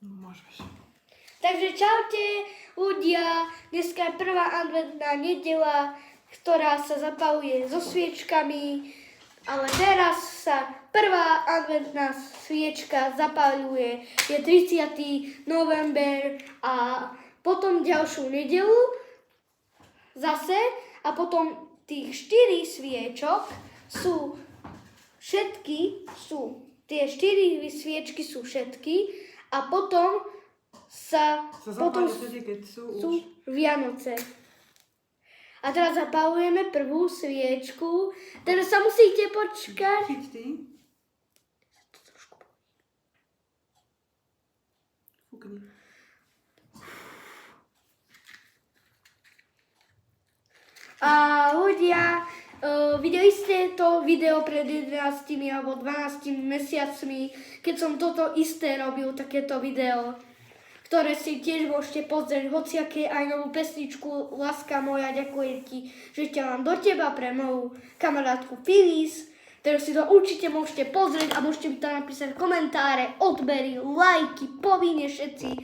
No, môžeš. Takže čaute ľudia, dneska je prvá adventná nedeľa, ktorá sa zapaluje so sviečkami, ale teraz sa prvá adventná sviečka zapaluje, je 30. november a potom ďalšiu nedeľu zase a potom tých 4 sviečok sú všetky, tie 4 sviečky sú všetky a potom potom vtedy, keď sú už Vianoce. A teraz zapalujeme prvú sviečku. Teraz sa musíte počkať. Chyť ty. Fúkni. A ľudia, videli ste to video pred 11 alebo 12 mesiacmi, keď som toto isté robil, takéto video, ktoré si tiež môžete pozrieť, hociaké aj novú pesničku Láska moja, ďakujem ti, že ťa mám do teba pre moju kamarátku Filiz. Takže si to určite môžete pozrieť a môžete mi tam napísať komentáre, odbery, lajky, povinne všetci,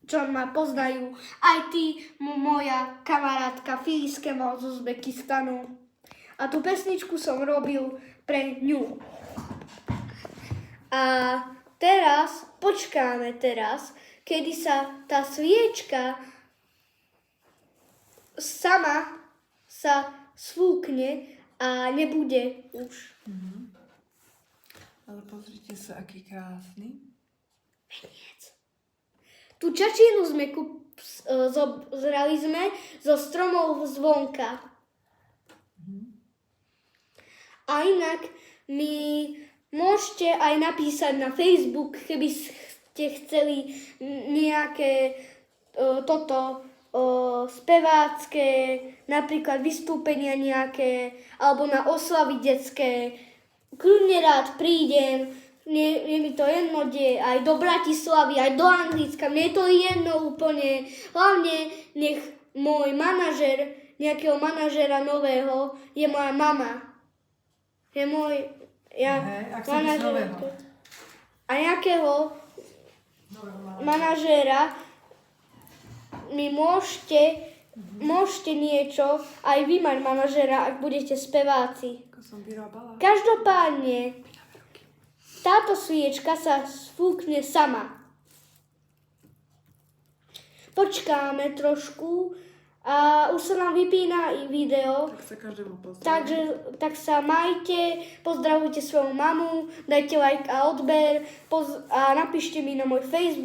čo ma poznajú. Aj ty, moja kamarátka Filizke z Uzbekistanu. A tú pesničku som robil pre ňu. A teraz, počkáme teraz, kedy sa tá sviečka sama sa sfúkne a nebude už. Ale pozrite sa, aký krásny. Veniec. Tú čačinu sme zrali sme zo stromov zvonka. A inak mi môžete aj napísať na Facebook, keby ste chceli nejaké spevácké, napríklad vystúpenia nejaké, alebo na oslavy detské. Kľudne rád prídem, je mi to jedno, kde aj do Bratislavy, aj do Anglicka, mne je to jedno úplne. Hlavne nech môj manažer, nejakého manažera nového, je moja mama. Je môj manažer. A nejakého manažéra mi môžete niečo, aj vy mať manažéra, ak budete speváci. Ako som vyrábala. Každopádne, táto sviečka sa sfúkne sama. Počkáme trošku a už sa nám vypína i video. Tak sa každému pozdravujem. Takže tak sa majte, pozdravujte svoju mamu, dajte like a odber a napíšte mi na môj Facebook.